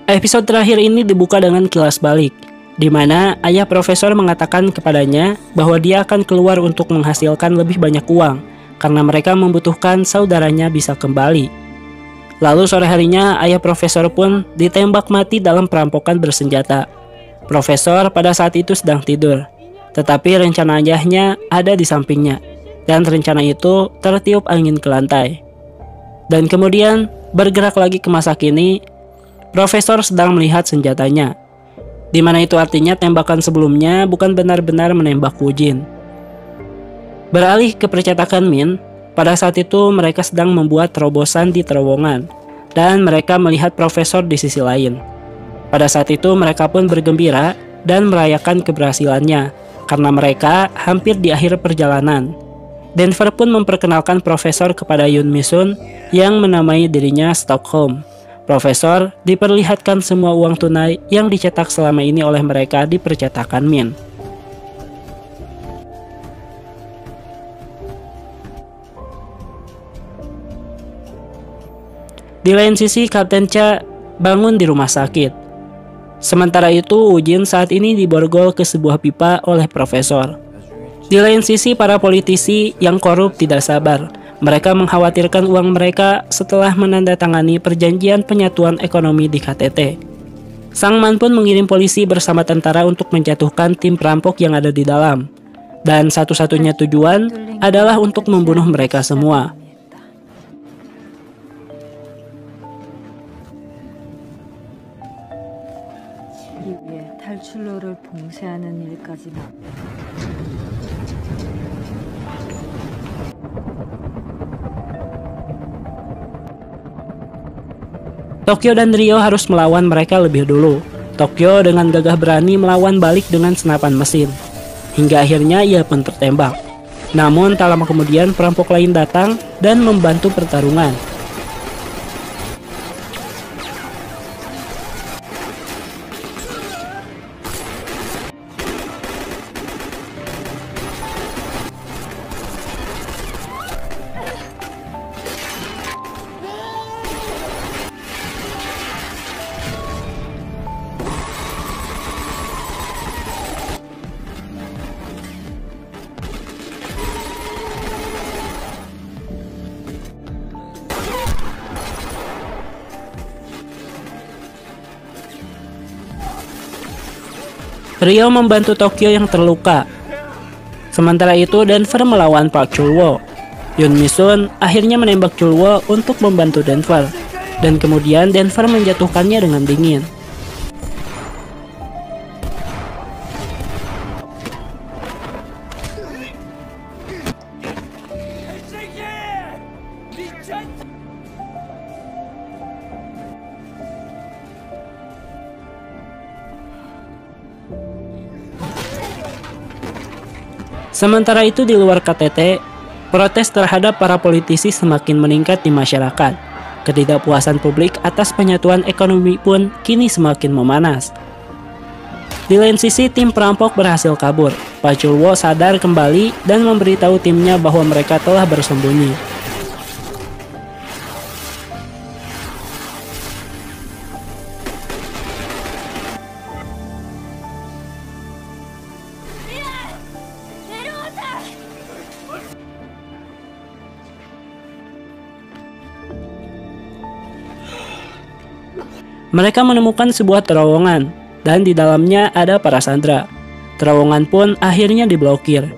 S1: Episode terakhir ini dibuka dengan kilas balik, di mana ayah profesor mengatakan kepadanya bahwa dia akan keluar untuk menghasilkan lebih banyak uang, karena mereka membutuhkan saudaranya bisa kembali. Lalu sore harinya ayah profesor pun ditembak mati dalam perampokan bersenjata. Profesor pada saat itu sedang tidur. Tetapi rencana ayahnya ada di sampingnya, dan rencana itu tertiup angin ke lantai. Dan kemudian bergerak lagi ke masa kini, Profesor sedang melihat senjatanya, di mana itu artinya tembakan sebelumnya bukan benar-benar menembak Woo-jin. Beralih ke percetakan Min, pada saat itu mereka sedang membuat terobosan di terowongan, dan mereka melihat Profesor di sisi lain. Pada saat itu mereka pun bergembira dan merayakan keberhasilannya, karena mereka hampir di akhir perjalanan. Denver pun memperkenalkan Profesor kepada Yoon Mi-sun yang menamai dirinya Stockholm. Profesor diperlihatkan semua uang tunai yang dicetak selama ini oleh mereka di percetakan Min. Di lain sisi, Kapten Cha bangun di rumah sakit. Sementara itu, Woo-jin saat ini diborgol ke sebuah pipa oleh Profesor. Di lain sisi, para politisi yang korup tidak sabar. Mereka mengkhawatirkan uang mereka setelah menandatangani perjanjian penyatuan ekonomi di KTT. Sang Man pun mengirim polisi bersama tentara untuk menjatuhkan tim perampok yang ada di dalam. Dan satu-satunya tujuan adalah untuk membunuh mereka semua.
S2: 탈출로를 봉쇄하는 일까지
S1: Tokyo dan Rio harus melawan mereka lebih dulu. Tokyo dengan gagah berani melawan balik dengan senapan mesin. Hingga akhirnya ia pun tertembak. Namun tak lama kemudian perampok lain datang dan membantu pertarungan. Ryo membantu Tokyo yang terluka. Sementara itu Denver melawan Park Chul-woo. Yoon Mi-sun akhirnya menembak Chul-woo untuk membantu Denver, dan kemudian Denver menjatuhkannya dengan dingin. Sementara itu di luar KTT, protes terhadap para politisi semakin meningkat di masyarakat. Ketidakpuasan publik atas penyatuan ekonomi pun kini semakin memanas. Di lain sisi, tim perampok berhasil kabur. Park Chul-woo sadar kembali dan memberitahu timnya bahwa mereka telah bersembunyi. Mereka menemukan sebuah terowongan, dan di dalamnya ada para sandera. Terowongan pun akhirnya diblokir.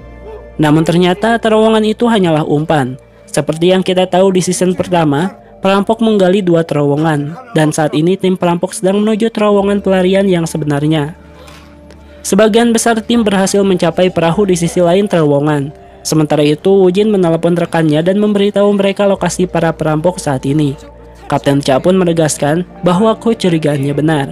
S1: Namun ternyata terowongan itu hanyalah umpan. Seperti yang kita tahu di season pertama, perampok menggali 2 terowongan, dan saat ini tim perampok sedang menuju terowongan pelarian yang sebenarnya. Sebagian besar tim berhasil mencapai perahu di sisi lain terowongan. Sementara itu, Woo-jin menelepon rekannya dan memberitahu mereka lokasi para perampok saat ini. Kapten Cha pun menegaskan bahwa kecurigaannya benar.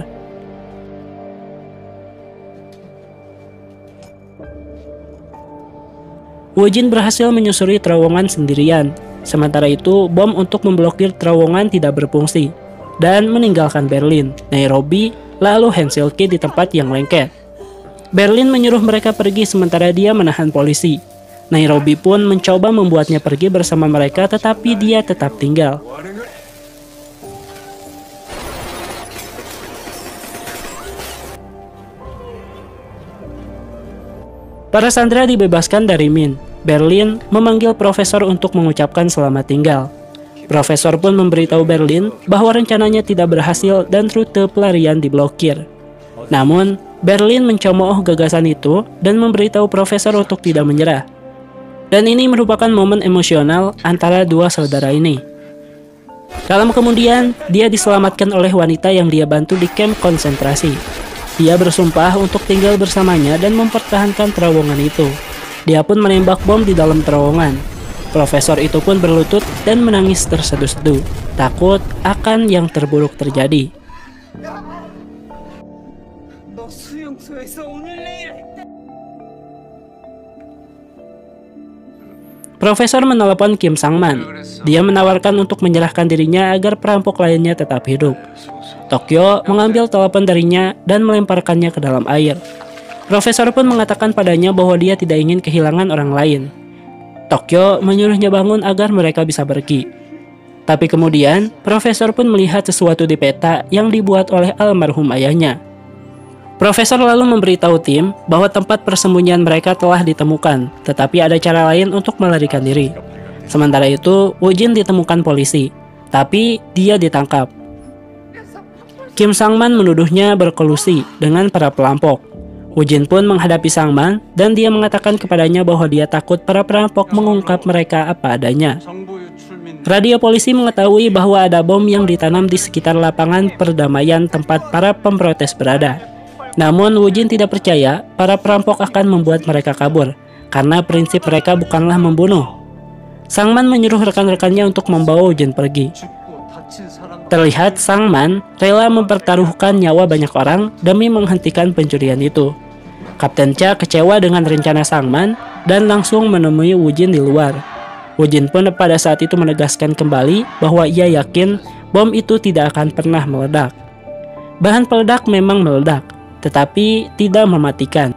S1: Woo-jin berhasil menyusuri terowongan sendirian. Sementara itu, bom untuk memblokir terowongan tidak berfungsi dan meninggalkan Berlin, Nairobi, lalu Helsinki di tempat yang lengket. Berlin menyuruh mereka pergi sementara dia menahan polisi. Nairobi pun mencoba membuatnya pergi bersama mereka, tetapi dia tetap tinggal. Para sandera dibebaskan dari Min. Berlin memanggil profesor untuk mengucapkan selamat tinggal. Profesor pun memberitahu Berlin bahwa rencananya tidak berhasil dan rute pelarian diblokir. Namun, Berlin mencemooh gagasan itu dan memberitahu profesor untuk tidak menyerah. Dan ini merupakan momen emosional antara dua saudara ini. Tak lama kemudian, dia diselamatkan oleh wanita yang dia bantu di kamp konsentrasi. Dia bersumpah untuk tinggal bersamanya dan mempertahankan terowongan itu. Dia pun menembak bom di dalam terowongan. Profesor itu pun berlutut dan menangis terseduh-seduh, takut akan yang terburuk terjadi. Profesor menelepon Kim Sang-man. Dia menawarkan untuk menyerahkan dirinya agar perampok lainnya tetap hidup. Tokyo mengambil telepon darinya dan melemparkannya ke dalam air. Profesor pun mengatakan padanya bahwa dia tidak ingin kehilangan orang lain. Tokyo menyuruhnya bangun agar mereka bisa pergi. Tapi kemudian, Profesor pun melihat sesuatu di peta yang dibuat oleh almarhum ayahnya. Profesor lalu memberitahu tim bahwa tempat persembunyian mereka telah ditemukan, tetapi ada cara lain untuk melarikan diri. Sementara itu, Woo-jin ditemukan polisi, tapi dia ditangkap. Kim Sang-man menuduhnya berkolusi dengan para perampok. Woo-jin pun menghadapi Sang-man dan dia mengatakan kepadanya bahwa dia takut para perampok mengungkap mereka apa adanya. Radio polisi mengetahui bahwa ada bom yang ditanam di sekitar lapangan perdamaian tempat para pemprotes berada. Namun Woo-jin tidak percaya para perampok akan membuat mereka kabur, karena prinsip mereka bukanlah membunuh. Sang-man menyuruh rekan-rekannya untuk membawa Woo-jin pergi. Terlihat Sang Man rela mempertaruhkan nyawa banyak orang demi menghentikan pencurian itu. Kapten Cha kecewa dengan rencana Sang Man dan langsung menemui Wu Jin di luar. Wu Jin pun pada saat itu menegaskan kembali bahwa ia yakin bom itu tidak akan pernah meledak. Bahan peledak memang meledak, tetapi tidak mematikan.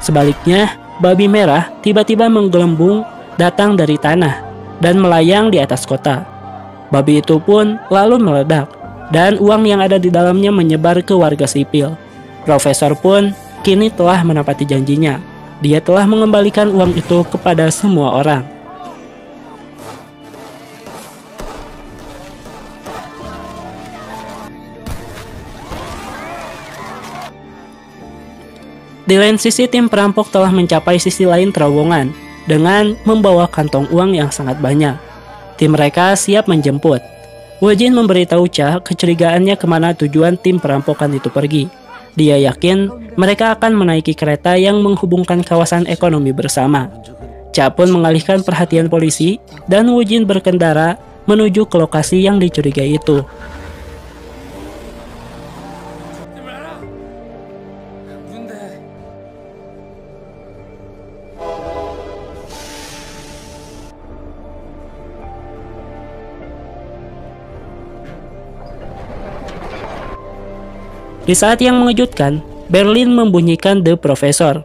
S1: Sebaliknya, babi merah tiba-tiba menggelembung datang dari tanah dan melayang di atas kota. Babi itu pun lalu meledak, dan uang yang ada di dalamnya menyebar ke warga sipil. Profesor pun kini telah menepati janjinya. Dia telah mengembalikan uang itu kepada semua orang. Di lain sisi, tim perampok telah mencapai sisi lain terowongan dengan membawa kantong uang yang sangat banyak. Tim mereka siap menjemput. Wu Jin memberitahu Cha kecurigaannya kemana tujuan tim perampokan itu pergi. Dia yakin mereka akan menaiki kereta yang menghubungkan kawasan ekonomi bersama. Cha pun mengalihkan perhatian polisi dan Wu Jin berkendara menuju ke lokasi yang dicurigai itu. Di saat yang mengejutkan, Berlin membunyikan The Professor.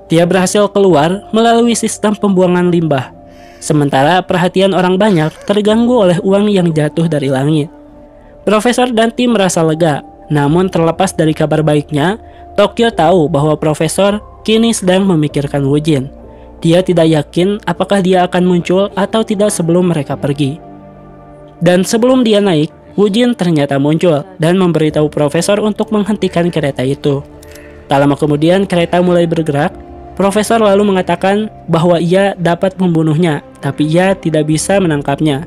S1: Dia berhasil keluar melalui sistem pembuangan limbah. Sementara perhatian orang banyak terganggu oleh uang yang jatuh dari langit. Profesor dan tim merasa lega, namun terlepas dari kabar baiknya, Tokyo tahu bahwa Profesor kini sedang memikirkan Wu Jin. Dia tidak yakin apakah dia akan muncul atau tidak sebelum mereka pergi. Dan sebelum dia naik, Wu Jin ternyata muncul dan memberitahu Profesor untuk menghentikan kereta itu. Tak lama kemudian kereta mulai bergerak. Profesor lalu mengatakan bahwa ia dapat membunuhnya, tapi ia tidak bisa menangkapnya.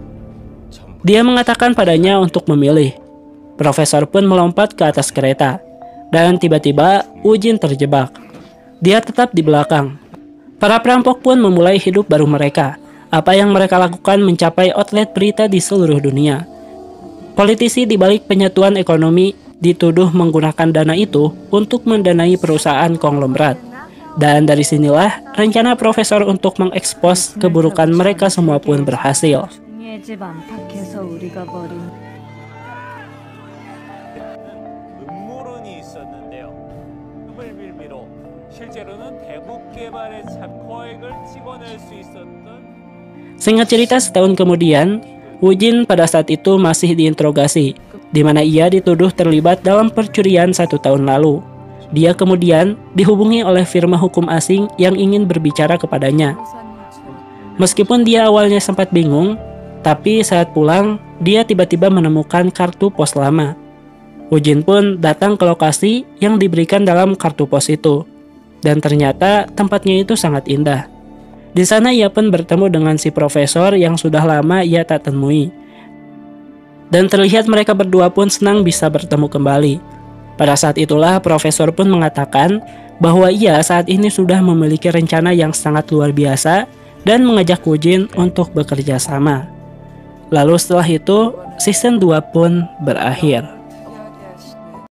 S1: Dia mengatakan padanya untuk memilih. Profesor pun melompat ke atas kereta, dan tiba-tiba Wu Jin terjebak. Dia tetap di belakang. Para perampok pun memulai hidup baru mereka. Apa yang mereka lakukan mencapai outlet berita di seluruh dunia. Politisi di balik penyatuan ekonomi dituduh menggunakan dana itu untuk mendanai perusahaan konglomerat. Dan dari sinilah rencana Profesor untuk mengekspos keburukan mereka semua pun berhasil. Singkat cerita, setahun kemudian, Wu Jin pada saat itu masih diinterogasi, di mana ia dituduh terlibat dalam percurian 1 tahun lalu. Dia kemudian dihubungi oleh firma hukum asing yang ingin berbicara kepadanya. Meskipun dia awalnya sempat bingung, tapi saat pulang, dia tiba-tiba menemukan kartu pos lama. Wu Jin pun datang ke lokasi yang diberikan dalam kartu pos itu, dan ternyata tempatnya itu sangat indah. Di sana ia pun bertemu dengan si Profesor yang sudah lama ia tak temui. Dan terlihat mereka berdua pun senang bisa bertemu kembali. Pada saat itulah Profesor pun mengatakan bahwa ia saat ini sudah memiliki rencana yang sangat luar biasa dan mengajak Wu Jin untuk bekerja sama. Lalu setelah itu, season 2 pun berakhir.